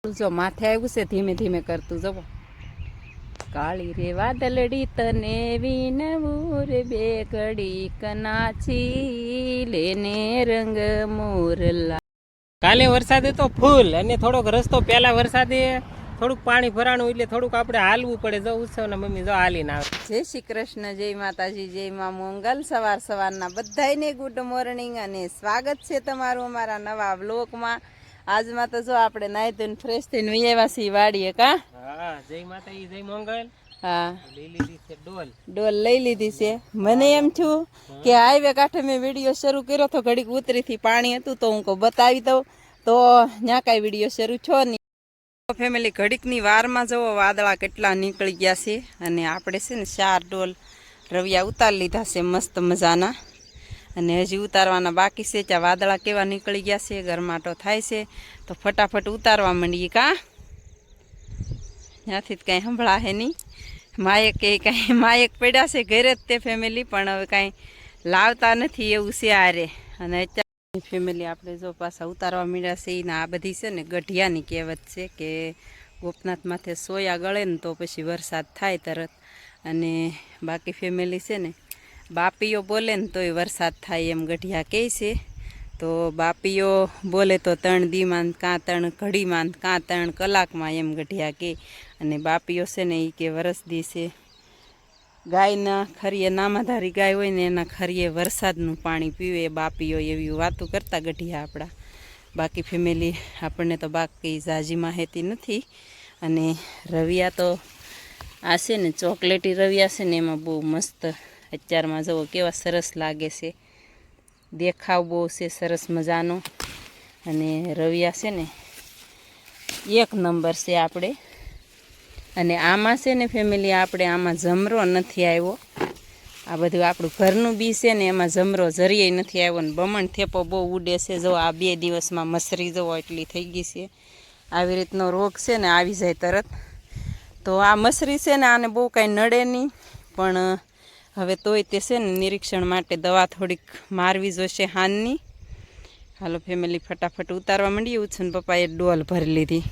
જો માથે આવ્યું છે ધીમે ધીમે કરતું જવો. કાળી રે વાદળડી તને વિનવું રે બે ઘડી કનાછી લેને રંગ મોરલા. કાલે વરસાદે તો ફૂલ અને થોડોક રસ્તો પહેલા વરસાદે થોડુંક પાણી ભરાણું એટલે થોડુંક આપણે હાલવું પડે. જો ઉત્સવના મમ્મી જો હાલીને આવે. જય શ્રી કૃષ્ણ, જય માતાજી, જય માં મંગલ. સવારના બધાને ગુડ મોર્નિંગ અને સ્વાગત છે તમારું અમારા નવા વ્લોગમાં. આજમાં તો જો આપણે નાહી ધોઈને ફ્રેશ થઈને આવ્યા છીએ વાડીએ. કા હા, જય માતાજી, જય મંગલ. હા, લઈ લીધી છે ડોલ લઈ લીધી છે. મને એમ થયું કે હાઈવે કાંઠે મેં વિડીયો શરૂ કર્યો તો ઘડીક ઉતરીથી પાણી હતું તો હું બતાવી દઉં, તો ત્યાં કાંઈ વિડીયો શરૂ છો નહીં. ફેમિલી ઘડીકની વારમાં જવો વાદળા કેટલા નીકળી ગયા છે અને આપણે છે ને 4 ડોલ રવિયા ઉતારી લીધા છે મસ્ત મજાના, અને હજી ઉતારવાના બાકી છે. ત્યાં વાદળા કેવા નીકળી ગયા છે, ગરમાટો થાય છે તો ફટાફટ ઉતારવા માંડીએ. કાં ત્યાંથી જ કાંઈ સંભળાશે નહીં. માયક કે કાંઈ માયક પડ્યા છે ઘરે જ તે ફેમિલી, પણ હવે કાંઈ લાવતા નથી એવું છે આરે. અને અત્યારે ફેમિલી આપણે જો પાછા ઉતારવા માંડ્યા છે. એના આ બધી છે ને ગઢિયાની કહેવત છે કે ગોપનાથ માથે સોયા ગળે ને તો પછી વરસાદ થાય તરત. અને બાકી ફેમિલી છે ને બાપીઓ બોલે ને તોય વરસાદ થાય એમ ગઢિયા કહે છે. તો બાપીઓ બોલે તો 3 દીમાં કાં 3 ઘડીમાં કાં 3 કલાકમાં એમ ગઢિયા કહે. અને બાપીઓ છે ને એ કે વરસ દિવસે ગાયના ખરીએ નામાધારી ગાય હોય ને એના ખરીએ વરસાદનું પાણી પીવે બાપીઓ, એવી વાતો કરતા ગઢિયા આપણા. બાકી ફેમિલી આપણને તો બાકી ઝાજી માહિતી નથી. અને રવિયા તો આ છે ને ચોકલેટી રવિયા છે ને એમાં બહુ મસ્ત અત્યારમાં જુઓ કેવા સરસ લાગે છે, દેખાવ બહુ છે સરસ મજાનો. અને રવિયા છે ને 1 નંબર છે આપણે. અને આમાં છે ને ફેમિલી આપણે આમાં જમરો નથી આવ્યો. આ બધું આપણું ઘરનું બી છે ને એમાં જમરો જરીએ નથી આવ્યો. ને બમણ થેપો બહુ ઉડે છે. જો આ 2 દિવસમાં મસરી જવો એટલી થઈ ગઈ છે. આવી રીતનો રોગ છે ને આવી જાય તરત. તો આ મસરી છે ને આને બહુ કાંઈ નડે નહીં, પણ હવે તોય તે છે ને નિરીક્ષણ માટે દવા થોડીક મારવી જોઈશે હાનની. હાલો ફેમિલી ફટાફટ ઉતારવા માંડીએ. ઉછન પપ્પાએ ડોલ ભરી લીધી.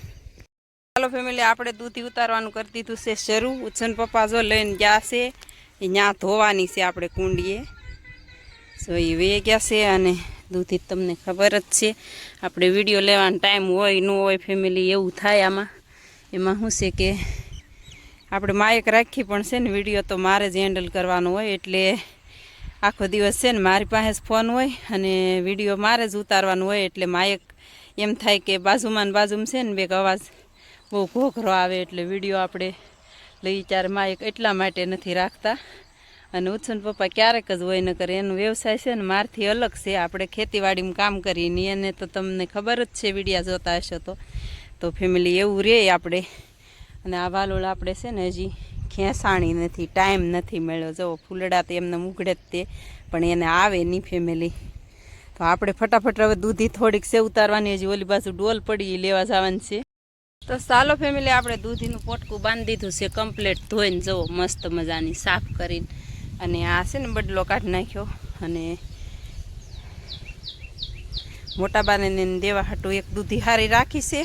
હાલો ફેમિલી આપણે દૂધી ઉતારવાનું કરી દીધું છે શરૂ. ઉછન પપ્પા જો લઈને ગયા છે, એ ત્યાં ધોવાની છે આપણે કુંડીએ. સો એ વે ગયા છે. અને દૂધી તમને ખબર જ છે આપણે વિડીયો લેવાનો ટાઈમ હોય ન હોય ફેમિલી એવું થાય આમાં. એમાં શું છે કે આપણે માયક રાખી પણ છે ને વિડીયો તો મારે જ હેન્ડલ કરવાનો હોય, એટલે આખો દિવસ છે ને મારી પાસે જ ફોન હોય અને વિડીયો મારે જ ઉતારવાનું હોય. એટલે માયક એમ થાય કે બાજુમાં છે ને બેક અવાજ બહુ ઘોઘરો આવે, એટલે વિડીયો આપણે લઈ ત્યારે માયક એટલા માટે નથી રાખતા. અને ઉછન પપ્પા ક્યારેક જ હોય, ન કરે એનો વ્યવસાય છે ને મારથી અલગ છે. આપણે ખેતીવાડીમાં કામ કરીએ એને તો તમને ખબર જ છે વિડીયા જોતા હશો તો ફેમિલી એવું રહે આપણે. અને આ વાલોળ આપણે છે ને હજી ખેંસાણી નથી, ટાઈમ નથી મળ્યો. જો ફૂલડા તો એમને ઉઘડે જ તે, પણ એને આવે નહીં ફેમિલી. તો આપણે ફટાફટ હવે દૂધી થોડીક છે ઉતારવાની, હજી ઓલી બાજુ ડોલ પડી લેવા જવાની છે. તો ચાલો ફેમિલી આપણે દૂધીનું પોટકું બાંધી દીધું છે કમ્પ્લીટ ધોઈને, જવો મસ્ત મજાની સાફ કરીને. અને આ છે ને બદલો કાઢી નાખ્યો. અને મોટા બાને દેવા હાટું એક દૂધી હારી રાખી છે,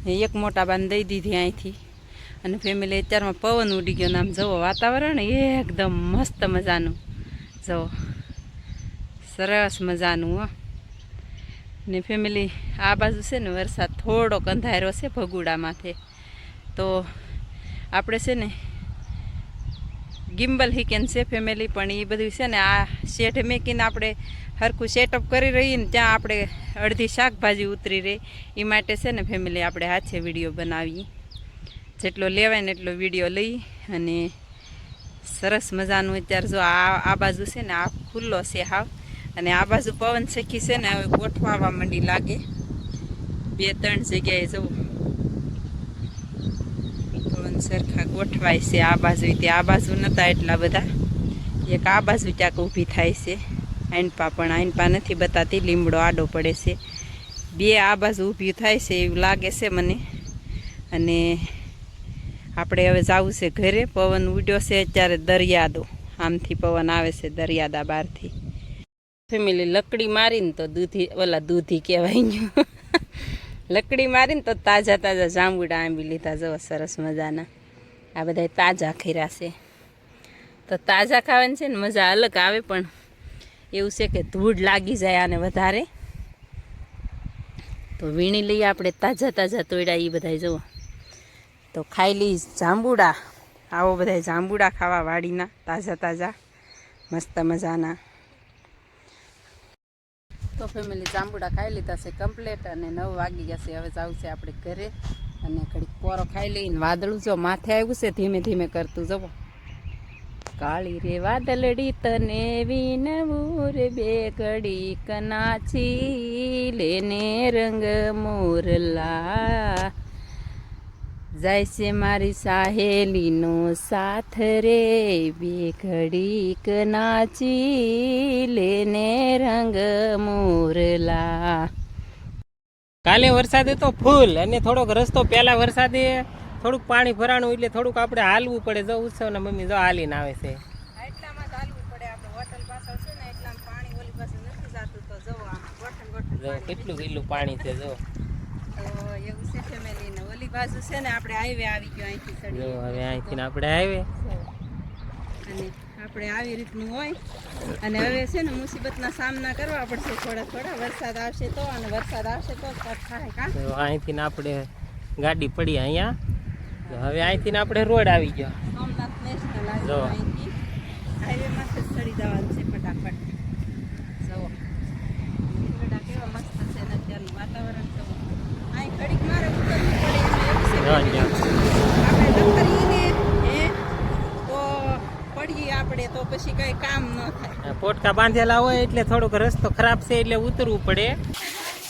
એક મોટા બાને દઈ દીધી અહીંથી. અને ફેમિલી અત્યારમાં પવન ઉડી ગયો. આમ જવો વાતાવરણ એકદમ મસ્ત મજાનું, જવો સરસ મજાનું. હો ને ફેમિલી આ બાજુ છે ને વરસાદ થોડોક અંધારો છે ભગુડા માથે. તો આપણે છે ને ગિમ્બલ હિકેન છે ફેમિલી, પણ એ બધું છે ને આ શેઠે મેકીને આપણે સરખું સેટઅપ કરી રહીએ ને ત્યાં આપણે અડધી શાકભાજી ઉતરી રહી. એ માટે છે ને ફેમિલી આપણે હાથે વિડીયો બનાવીએ, જેટલો લેવાય ને એટલો વિડીયો લઈ. અને સરસ મજાનું અત્યારે જો આ બાજુ છે ને આ ખુલ્લો છે હાવ, અને આ બાજુ પવન સખી છે ને હવે ગોઠવાવા માંડી લાગે. 2-3 જગ્યાએ જવું પવન સરખા ગોઠવાય છે. આ બાજુ તે આ બાજુ નહોતા એટલા બધા, એક આ બાજુ ક્યાંક ઊભી થાય છે. આઈનપા પણ આઈનપા નથી બતાતી, લીમડો આડો પડે છે. 2 આ બાજુ ઊભી થાય છે એવું લાગે છે મને. અને આપણે હવે જવું છે ઘરે. પવન ઉડ્યો છે અત્યારે દરિયાદો, આમથી પવન આવે છે દરિયાદા બહારથી. ફેમિલી લકડી મારીને તો દૂધી કહેવાય ગયું. લકડી મારીને તો તાજા તાજા જાંબુડા આંબી લીધા. જવો સરસ મજાના. આ બધા તાજા ખીરા છે. તો તાજા ખાવાની છે ને મજા અલગ આવે, પણ એવું છે કે ધૂળ લાગી જાય આને વધારે. તો વીણી લઈએ આપણે તાજા તાજા તોડ્યા એ બધા. જુઓ તો ખાઈ લઈ જાંબુડા. આવો બધા જાંબુડા ખાવા વાડીના તાજા તાજા મસ્ત મજાના. તો ફેમિલી જાંબુડા ખાઈ લીધા છે કમ્પ્લેટ, અને 9 વાગી ગયા છે. હવે જવું છે આપણે ઘરે, અને ઘડીક પોરો ખાઈ લઈને વાદળું જો માથે આવ્યું છે ધીમે ધીમે કરતું. જવો કાળી રે વાદળડી તને વિનવું રે બે ઘડી કનાચી લેને રંગ મોરલા, જાય છે મારી સાહેલીનો સાથ રે બે ઘડી કનાચી લેને રંગ મોરલા. કાલે વરસાદ હતો ફૂલ, અને થોડોક રસ્તો પહેલા વરસાદે થોડુંક પાણી ભરાણું એટલે થોડુંક આપણે હાલવું પડે. જો ઉત્સવના મમ્મી જો હાલીને આવે છે. એટલામાં જ હાલવું પડે. આપણે હોટલ પાછળ છે ને એટલામાં પાણી ઓલી પાસે નથી જાતું. તો જો આમ ગોઠણ ગોઠણ જો કેટલું ગીલું પાણી છે. જો તો એવું છે ફેમિલી ને ઓલી બાજુ છે ને આપણે હાઈવે આવી ગયો અહીંથી ચડી. જો હવે અહીંથી આપણે આવે, અને આપણે આવી રીતનું હોય. અને હવે છે ને મુસીબતના સામના કરવા પડશે થોડા થોડા. વરસાદ આવશે તો, અને વરસાદ આવશે તો થાય કા. તો અહીંથી આપણે ગાડી પડી અહીંયા. હવે અહીંથી આપણે રોડ આવી ગયો. સોમનાથ નેશનલ હાઈવે અહીંથી હાઈવેમાં જ ચડી જવાનું છે ફટાફટ. જુઓ લીમડા કેવા મસ્ત છે ને અત્યારનું વાતાવરણ. જુઓ અહીં ઘડીક મારે ઉતરવું પડે એમાં એવું છે. આપણે નકરીને તો પડીએ આપણે તો પછી કઈ કામ ન થાય. પોટકા બાંધેલા હોય એટલે થોડોક રસ્તો ખરાબ છે એટલે ઉતરવું પડે.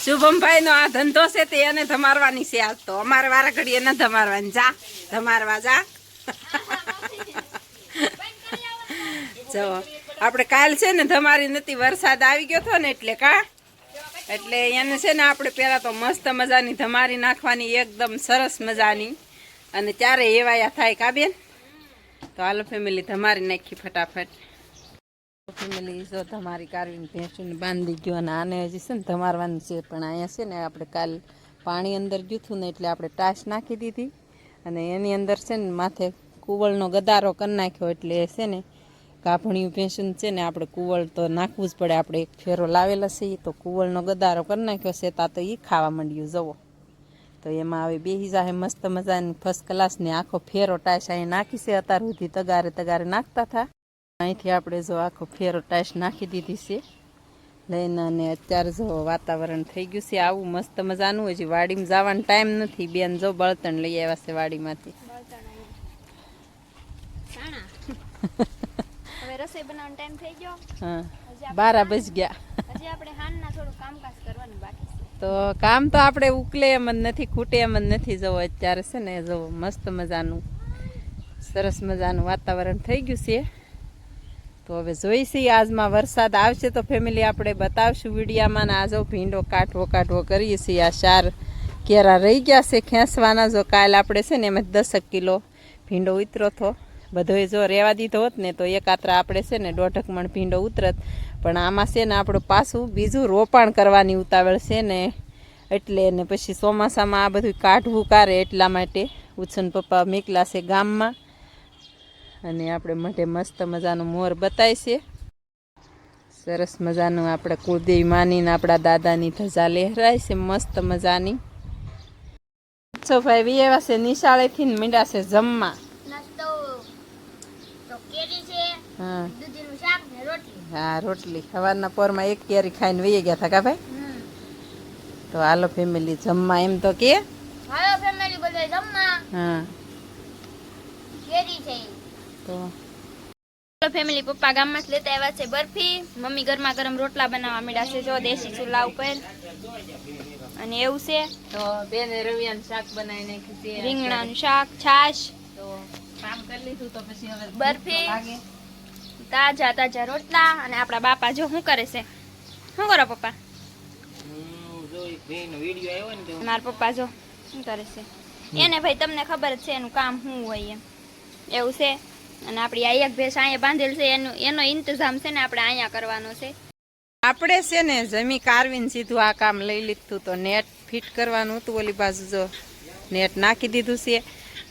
શુભમભાઈ નો આ ધંધો છે તે એને ધમારવાની છે. આજ તો અમારે વારા ઘડીએ ન ધમારવાની. જા ધમારવા જા. જો આપણે કાલ છે ને ધમારી નથી, વરસાદ આવી ગયો હતો ને એટલે કા, એટલે એને છે ને આપણે પેલા તો મસ્ત મજાની ધમારી નાખવાની, એકદમ સરસ મજાની. અને ત્યારે એવાયા થાય કા બેન. તો હાલો ફેમિલી ધમારી નાખી ફટાફટ. ફેમિલી જો તમારી કારવીને ભેંસુને બાંધી ગયો, અને આને હજી છે ને ધમારવાનું છે. પણ અહીંયા છે ને આપણે કાલ પાણી અંદર જૂથું ને એટલે આપણે ટાશ નાખી દીધી, અને એની અંદર છે ને માથે કુવળનો ગદારો કરી નાખ્યો. એટલે છે ને ગાભણિયું ભેંસું છે ને આપણે કુવળ તો નાખવું જ પડે. આપણે એક ફેરો લાવેલા છે તો કુવળનો ગદારો કરી નાખ્યો છે. તા તો એ ખાવા માંડ્યું. જવો તો એમાં હવે બેસી જાય મસ્ત મજાની ફર્સ્ટ ક્લાસની આખો ફેરો ટાશ અહીં નાખી છે. અત્યાર સુધી તગારે તગારે નાખતા હતા. અહીંથી આપણે જો આખો ફેરો ટાઈસ નાખી દીધી છે લઈને. અને અત્યારે જો વાતાવરણ થઈ ગયું છે આવું મસ્ત મજાનું. હજી વાડીમાં જવાનો ટાઈમ નથી. બેન જો બળતણ લઈ આવ્યા છે વાડીમાંથી. હવે રસોઈ બનાવવાનો ટાઈમ થઈ ગયો. હા 12 બજ ગયા. હજી આપણે હાનના થોડું કામકાજ કરવાનું બાકી છે. તો કામ તો આપણે ઉકલે એમ જ નથી, ખૂટે એમ જ નથી. જવો અત્યારે છે ને જો મસ્ત મજાનું સરસ મજાનું વાતાવરણ થઈ ગયું છે. તો હવે જોઈશી આજમાં વરસાદ આવશે તો ફેમિલી આપણે બતાવશું વિડીયામાં. આ જો ભીંડો કાઢવો કરીએ છીએ. આ 4 કેરા રહી ગયા છે ખેંચવાના. જો કાલ આપણે છે ને એમાં 10 કિલો ભીંડો ઉતરો હતો. બધોય જો રહેવા દીધો હોત ને તો એકાત્રા આપણે છે ને 1.5 મણ ભીંડો ઉતરત. પણ આમાં છે ને આપણું પાછું બીજું રોપાણ કરવાની ઉતાવળ છે ને, એટલે ને પછી ચોમાસામાં આ બધું કાઢવું કારે એટલા માટે ઉછન પપ્પા મેકલા છે ગામમાં. અને આપણે માટે મસ્ત મજાનો મોર બતાય છે. સરસ મજાનું આપણે કુળદેવી માનીને આપણા દાદાની ધજા લહેરાય છે મસ્ત મજાની. ભાઈ વિયેવા છે નિશાળેથી મીંડા છે જમવા. નાસ્તો તો કેરી છે, હા દૂધીનું શાક ને રોટલી. હા રોટલી. સવારના પોરમાં 1 કેરી ખાઈને વહી ગયા હતા કા ભાઈ. તો હાલો ફેમિલી જમવા એમ તો કે. હાલો ફેમિલી બધા જમવા. હા કેરી છે તો હાલો ફેમિલી પપ્પા ગામમાંથી લેતા આવ્યા છે બરફી. મમ્મી ગરમા ગરમ રોટલા બનાવવા માંડ્યા છે જો દેશી ચૂલા ઉપર. અને એવું છે તો બેને રવિયાનું શાક બનાવી નાખ્યું છે. રીંગણાનું શાક, છાશ, તો કામ કરી લીધું તો પછી હવે બરફી, લાગે. તાજા તાજા રોટલા. અને આપણા બાપા જો શું કરે છે. શું કરો પપ્પા? મારા પપ્પા જો શું કરે છે. એને ભાઈ તમને ખબર જ છે એનું કામ શું હોય એમ. એવું છે. અને આપણી આ એક ભેંસ અહીંયા બાંધેલ છે એનો ઇંતજામ છે ને આપણે અહીંયા કરવાનો છે. આપણે છે ને જમી કારવીને સીધું આ કામ લઈ લીધું. તો નેટ ફિટ કરવાનું હતું. ઓલી બાજુ જો નેટ નાખી દીધું છે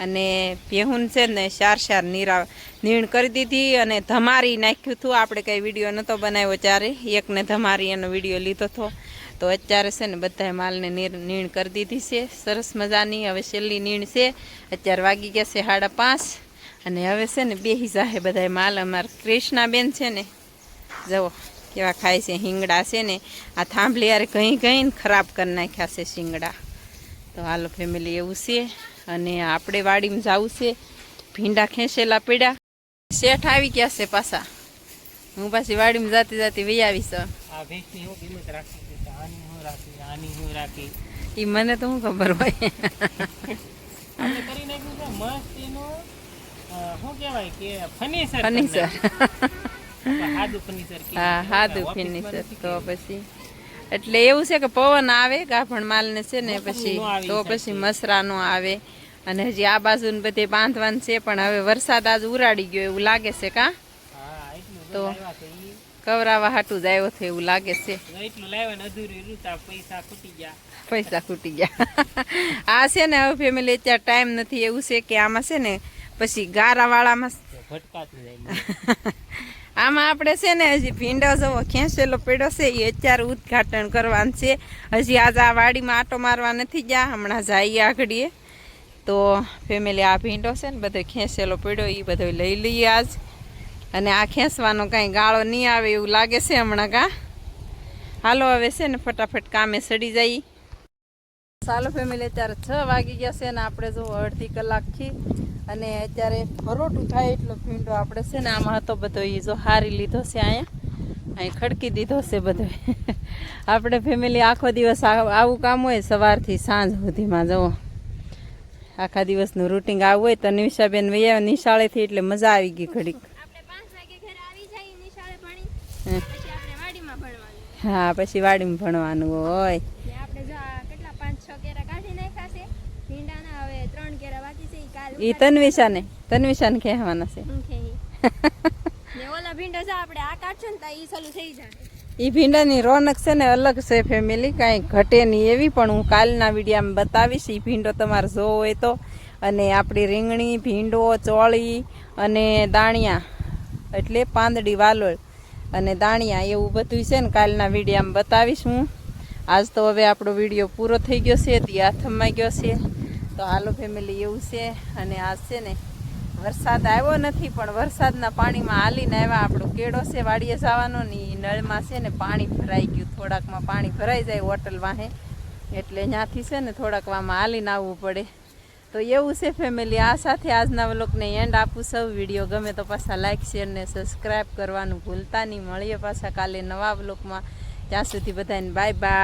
અને ભેહું છે ને 4 નીણ કરી દીધી અને ધમારી નાખ્યું હતું. આપણે કંઈ વિડીયો નહોતો બનાવ્યો ત્યારે, એકને ધમારી એનો વિડીયો લીધો હતો. તો અત્યારે છે ને બધા માલને નીણ કરી દીધી છે સરસ મજાની. હવે છેલ્લી નીણ છે. અત્યારે વાગી ગયા છે 5:30 અને હવે છે ને બેહી જાહે બધા માલ. અમારા કૃષ્ણાબેન છે ને જુઓ કેવા ખાય છે હિંગડા છે ને, આ થાંભલી યારે ઘઈને ખરાબ કરી નાખ્યા છે શીંગડા. તો હાલો ફેમિલી એવું છે. અને આપણે વાડીમાં જવું છે, ભીંડા ખેંચેલા પડ્યા. શેઠ આવી ગયા છે પાછા. હું પાછી વાડીમાં જાતી વહી આવીશ. આ ભેંસની હું કિંમત રાખી છે, આની હું રાખી, આની હું રાખી, એ મને તો શું ખબર હોય. આપણે કરી નાખ્યું છે મસ્ત એનું શું કહેવાય કે ફર્નિચર. સાદું ફર્નિચર. હા સાદું ફર્નિચર. તો પછી એટલે એવું છે કે પવન આવે ગાભણ માલને છે ને પછી તો પછી મસરા નો આવે. અને હજી આ બાજુ ને બધે બાંધવાનું છે પણ હવે વરસાદ આજ ઉરાડી ગયો એવું લાગે છે. કા તો કવરાવા હાટું જ આવ્યો થયો એવું લાગે છે. પૈસા ખૂટી ગયા. આ છે ને હવે ફેમિલી અત્યારે ટાઈમ નથી. એવું છે કે આમાં છે ને પછી ગારાવાળામાં આમાં આપણે છે ને હજી ભીંડો જેવો ખેંચેલો પડ્યો છે એ અત્યારે ઉદ્ઘાટન કરવાનું છે. હજી આજ આ વાડીમાં આટો મારવા નથી ગયા, હમણાં જઈએ આગળીએ. તો ફેમિલી આ ભીંડો છે ને બધો ખેંચેલો પડ્યો એ બધો લઈ લઈએ આજ. અને આ ખેંચવાનો કાંઈ ગાળો નહીં આવે એવું લાગે છે હમણાં. કા હાલો હવે છે ને ફટાફટ કામે સડી જાય. ચાલો ફેમિલી અત્યારે 6 વાગી ગયા છે ને આપણે જો અડધી કલાકથી અને અત્યારે ભરોટું થાય એટલો ભીંડો આપણે છે ને આમાં હતો બધો એ જો હારી લીધો છે. અહીં ખડકી દીધો છે બધો. આપણે ફેમિલી આખો દિવસ આવું કામ હોય સવારથી સાંજ સુધીમાં. જવો આખા દિવસનું રૂટિંગ આવું હોય તો નિશાબેન વૈયા નિશાળેથી એટલે મજા આવી ગઈ ઘડીક. હા પછી વાડીમાં ભણવાનું હોય. ઈ તન્વિશાને કહેવાના છે. ઈ ભીંડાની રોનક છે ને અલગ છે ફેમિલી, કાંઈ ઘટે નહીં એવી. પણ હું કાલના વિડીયામાં બતાવીશ ઈ ભીંડો તમારે જોવો હોય તો. અને આપણી રીંગણી, ભીંડો, ચોળી અને દાણિયા એટલે પાંદડી, વાલોળ અને દાણિયા એવું બધું છે ને કાલના વિડીયામાં બતાવીશ હું. આજ તો હવે આપણો વિડીયો પૂરો થઈ ગયો છે, ત્યાં થમાઈ ગયો છે. તો હાલો ફેમિલી એવું છે. અને આજ છે ને વરસાદ આવ્યો નથી પણ વરસાદના પાણીમાં હાલીને આવ્યા. આપણો કેળો છે વાડીએ જવાનો ને એ નળમાં છે ને પાણી ભરાઈ ગયું. થોડાકમાં પાણી ભરાઈ જાય હોટલ વાહે એટલે ત્યાંથી છે ને થોડાક વામાં હાલીને આવવું પડે. તો એવું છે ફેમિલી. આ સાથે આજના વ્લોગને એન્ડ આપું. સૌ વિડીયો ગમે તો પાછા લાઈક, શેર ને સબસ્ક્રાઈબ કરવાનું ભૂલતા નહીં. મળીએ પાછા કાલે નવા વ્લોગમાં. ત્યાં સુધી બધાને બાય બાય.